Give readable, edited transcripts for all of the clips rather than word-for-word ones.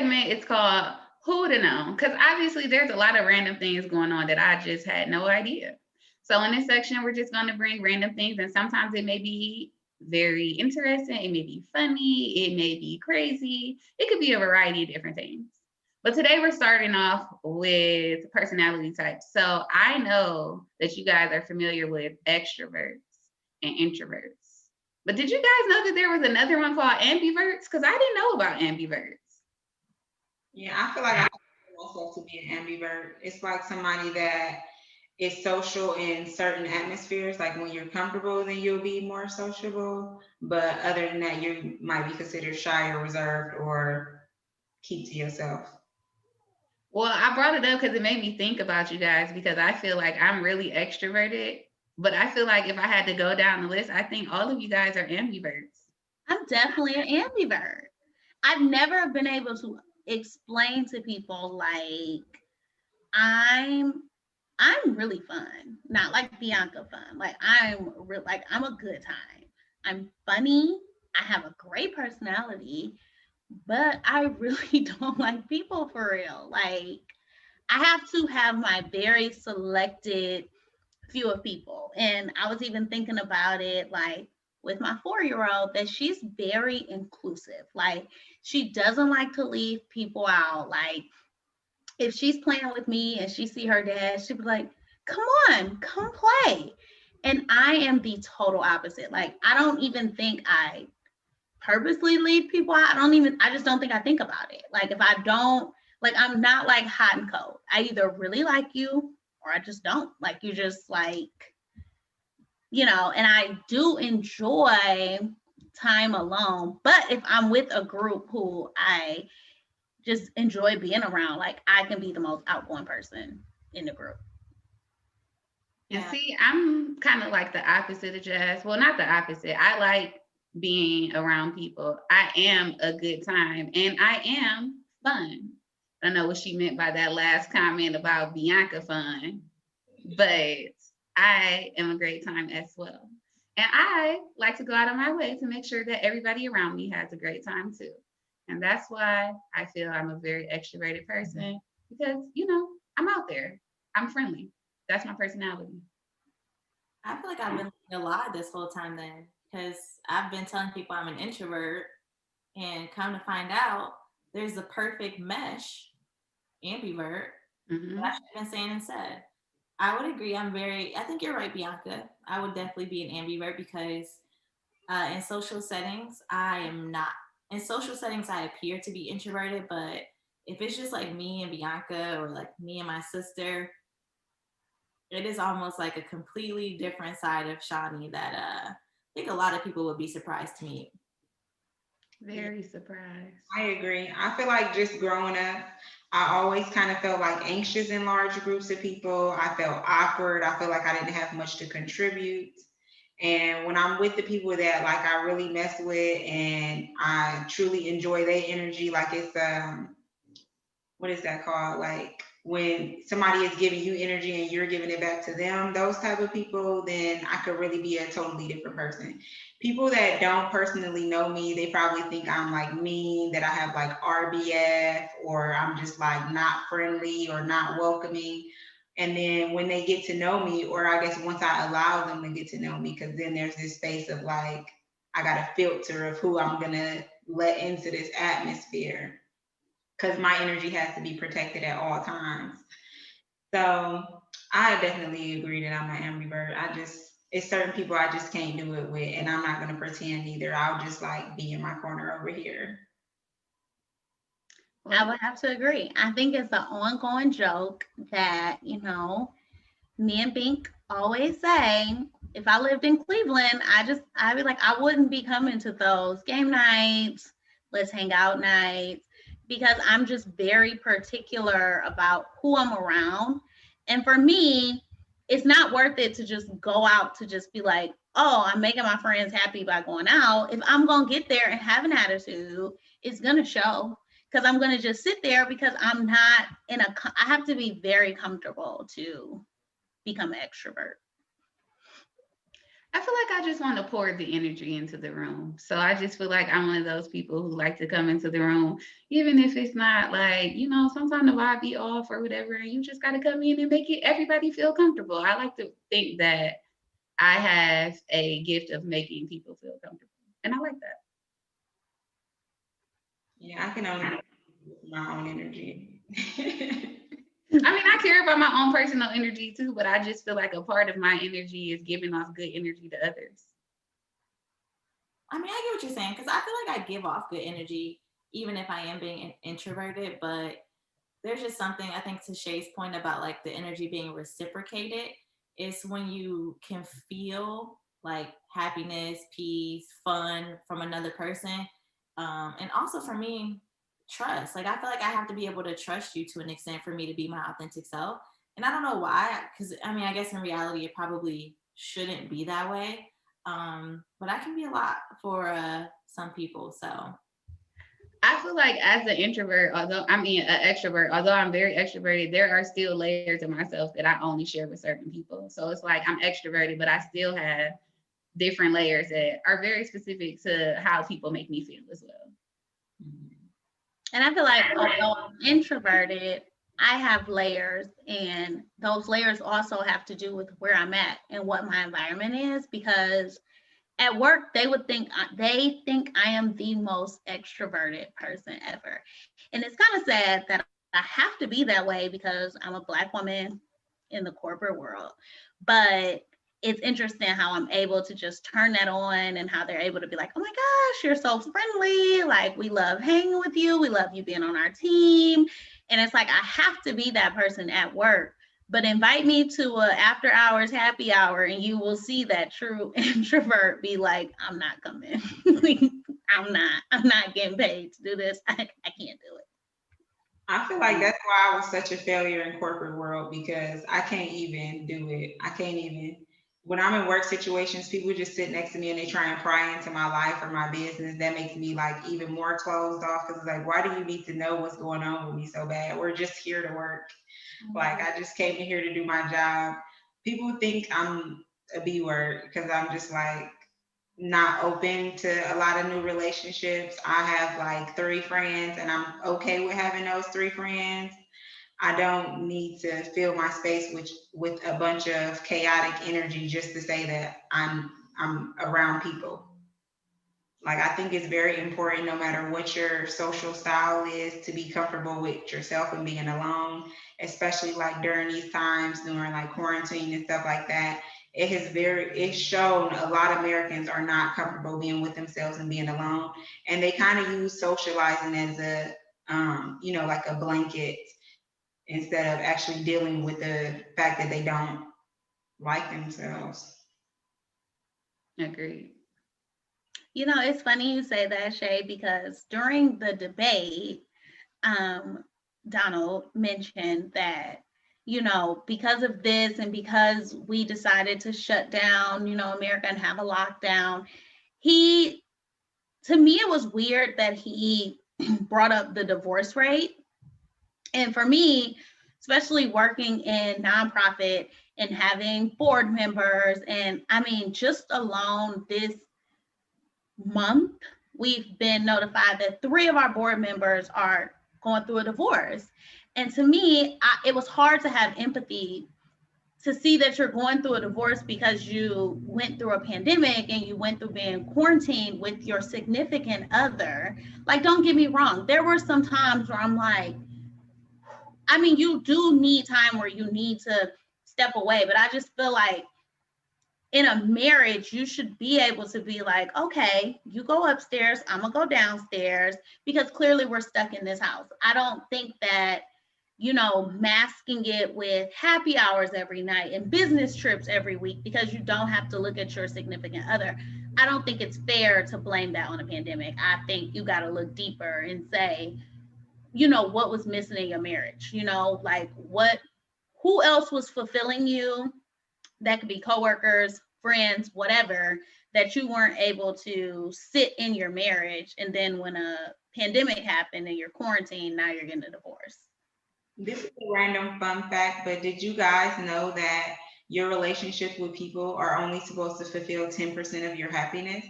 segment is called Who to Know, because obviously there's a lot of random things going on that I just had no idea. So in this section, we're just going to bring random things, and sometimes it may be very interesting, it may be funny, it may be crazy, it could be a variety of different things. But today we're starting off with personality types. So I know that you guys are familiar with extroverts and introverts. But did you guys know that there was another one called ambiverts? Because I didn't know about ambiverts. Yeah, I feel like I consider myself to be an ambivert. It's like somebody that is social in certain atmospheres. Like when you're comfortable, then you'll be more sociable. But other than that, you might be considered shy or reserved or keep to yourself. Well, I brought it up because it made me think about you guys because I feel like I'm really extroverted. But I feel like if I had to go down the list, I think all of you guys are ambiverts. I'm definitely an ambivert. I've never been able to explain to people like I'm I'm really fun. Not like Bianca fun. Like I'm a good time. I'm funny. I have a great personality, but I really don't like people for real. Like I have to have my very selected few of people. And I was even thinking about it like with my 4 year old that she's very inclusive. Like she doesn't like to leave people out. Like if she's playing with me and she see her dad, she'd be like, come on, come play. And I am the total opposite. Like I don't even think I purposely leave people out. I just don't think I think about it. Like if I don't, like I'm not like hot and cold. I either really like you or I just don't. Like you just like, and I do enjoy time alone. But if I'm with a group who I just enjoy being around, like I can be the most outgoing person in the group. And Yeah. see, I'm kind of like the opposite of Jazz. Well, not the opposite. I like being around people. I am a good time and I am fun. I don't know what she meant by that last comment about Bianca fun, but I am a great time as well. And I like to go out of my way to make sure that everybody around me has a great time too. And that's why I feel I'm a very extroverted person because, I'm out there. I'm friendly. That's my personality. I feel like I've been a lie this whole time then, because I've been telling people I'm an introvert, and come to find out, there's a perfect mesh, ambivert, that I Hmm. should have been saying instead. I would agree. I think you're right, Bianca. I would definitely be an ambivert because in social settings, I am not. In social settings, I appear to be introverted, but if it's just like me and Bianca or like me and my sister, it is almost like a completely different side of Shawnee that I think a lot of people would be surprised to meet. Yeah, Very surprised. I agree. I feel like just growing up, I always kind of felt like anxious in large groups of people. I felt awkward. I feel like I didn't have much to contribute. And when I'm with the people that like I really mess with and I truly enjoy their energy, like it's what is that called? Like when somebody is giving you energy and you're giving it back to them, those type of people, then I could really be a totally different person. People that don't personally know me, they probably think I'm like mean, that I have like RBF, or I'm just like not friendly or not welcoming. And then when they get to know me, or I guess once I allow them to get to know me, because then there's this space of like, I got a filter of who I'm gonna let into this atmosphere because my energy has to be protected at all times. So I definitely agree that I'm an ambivert. It's certain people I just can't do it with, and I'm not gonna pretend either. I'll just like be in my corner over here. I Well, would have to agree. I think it's an ongoing joke that, me and Bink always say, if I lived in Cleveland, I'd be like, I wouldn't be coming to those game nights, let's hang out nights, because I'm just very particular about who I'm around. And for me, it's not worth it to just go out to just be like, oh, I'm making my friends happy by going out. If I'm going to get there and have an attitude, it's going to show because I'm going to just sit there because I'm not I have to be very comfortable to become an extrovert. I feel like I just want to pour the energy into the room. So I just feel like I'm one of those people who like to come into the room, even if it's not like, sometimes the vibe be off or whatever, and you just got to come in and make it everybody feel comfortable. I like to think that I have a gift of making people feel comfortable, and I like that. Yeah, I can only do my own energy. I mean, I care about my own personal energy too, but I just feel like a part of my energy is giving off good energy to others. I mean, I get what you're saying because I feel like I give off good energy even if I am being introverted, but there's just something I think to Shay's point about like the energy being reciprocated is when you can feel like happiness, peace, fun from another person. And also for me, trust. Like I feel like I have to be able to trust you to an extent for me to be my authentic self. And I don't know why, because I mean, I guess in reality, it probably shouldn't be that way. But I can be a lot for some people. So I feel like as an introvert, an extrovert, although I'm very extroverted, there are still layers of myself that I only share with certain people. So it's like I'm extroverted, but I still have different layers that are very specific to how people make me feel as well. And I feel like although I'm introverted, I have layers, and those layers also have to do with where I'm at and what my environment is. Because at work, they think I am the most extroverted person ever, and it's kind of sad that I have to be that way because I'm a Black woman in the corporate world. But it's interesting how I'm able to just turn that on and how they're able to be like, oh my gosh, you're so friendly. Like, we love hanging with you. We love you being on our team. And it's like, I have to be that person at work. But invite me to a after hours happy hour and you will see that true introvert be like, I'm not coming. I'm not getting paid to do this. I can't do it. I feel like that's why I was such a failure in corporate world because I can't even do it. I can't even. When I'm in work situations, people just sit next to me and they try and pry into my life or my business. That makes me like even more closed off because it's like, why do you need to know what's going on with me so bad? We're just here to work. Like I just came in here to do my job. People think I'm a B word because I'm just like not open to a lot of new relationships. I have like 3 friends and I'm okay with having those 3 friends. I don't need to fill my space with a bunch of chaotic energy just to say that I'm around people. Like I think it's very important no matter what your social style is to be comfortable with yourself and being alone, especially like during these times during like quarantine and stuff like that. It's shown a lot of Americans are not comfortable being with themselves and being alone. And they kind of use socializing as a like a blanket instead of actually dealing with the fact that they don't like themselves. Agreed. It's funny you say that, Shay, because during the debate, Donald mentioned that, because of this and because we decided to shut down, America and have a lockdown, to me, it was weird that he brought up the divorce rate. And for me, especially working in nonprofit and having board members, and I mean, just alone this month, we've been notified that 3 of our board members are going through a divorce. And to me, it was hard to have empathy to see that you're going through a divorce because you went through a pandemic and you went through being quarantined with your significant other. Like, don't get me wrong, there were some times where I'm like, I mean, you do need time where you need to step away, but I just feel like in a marriage, you should be able to be like, okay, you go upstairs, I'm gonna go downstairs, because clearly we're stuck in this house. I don't think that, masking it with happy hours every night and business trips every week because you don't have to look at your significant other. I don't think it's fair to blame that on a pandemic. I think you got to look deeper and say, what was missing in your marriage? Like who else was fulfilling you? That could be coworkers, friends, whatever, that you weren't able to sit in your marriage. And then when a pandemic happened and you're quarantined, now you're getting a divorce. This is a random fun fact, but did you guys know that your relationships with people are only supposed to fulfill 10% of your happiness.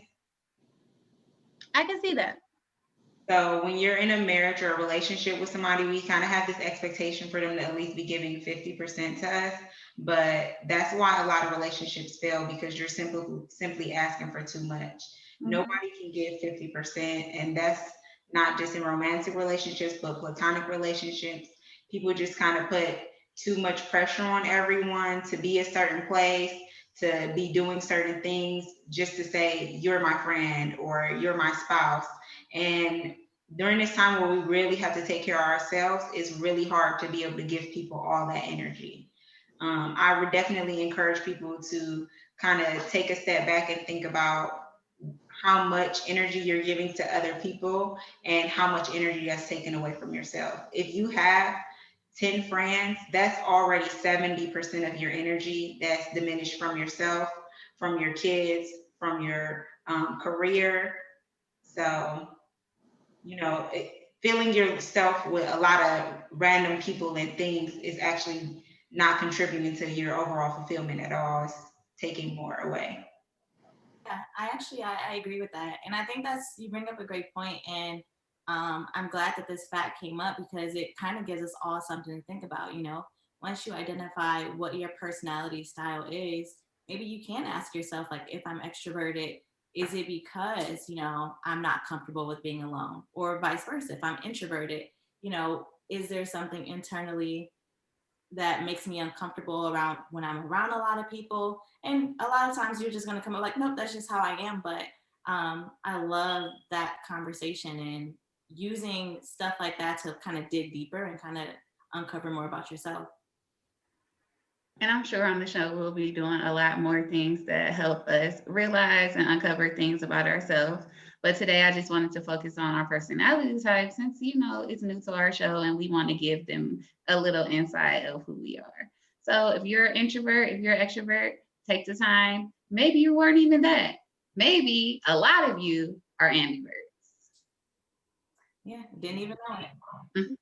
I can see that. So when you're in a marriage or a relationship with somebody, we kind of have this expectation for them to at least be giving 50% to us. But that's why a lot of relationships fail, because you're simply asking for too much. Mhm. Nobody can give 50%. And that's not just in romantic relationships, but platonic relationships. People just kind of put too much pressure on everyone to be a certain place, to be doing certain things, just to say, you're my friend or you're my spouse. And during this time where we really have to take care of ourselves, it's really hard to be able to give people all that energy. I would definitely encourage people to kind of take a step back and think about how much energy you're giving to other people and how much energy that's taken away from yourself. If you have 10 friends, that's already 70% of your energy that's diminished from yourself, from your kids, from your career. So, filling yourself with a lot of random people and things is actually not contributing to your overall fulfillment at all. It's taking more away. Yeah, I agree with that, and I think that's you bring up a great point, and I'm glad that this fact came up because it kind of gives us all something to think about. Once you identify what your personality style is, maybe you can ask yourself, like, if I'm extroverted, is it because I'm not comfortable with being alone, or vice versa? If I'm introverted, is there something internally that makes me uncomfortable around when I'm around a lot of people? And a lot of times you're just going to come up like, nope, that's just how I am. But I love that conversation and using stuff like that to kind of dig deeper and kind of uncover more about yourself. And I'm sure on the show, we'll be doing a lot more things that help us realize and uncover things about ourselves. But today, I just wanted to focus on our personality type since, it's new to our show and we want to give them a little insight of who we are. So if you're an introvert, if you're an extrovert, take the time. Maybe you weren't even that. Maybe a lot of you are ambiverts. Yeah, didn't even know it.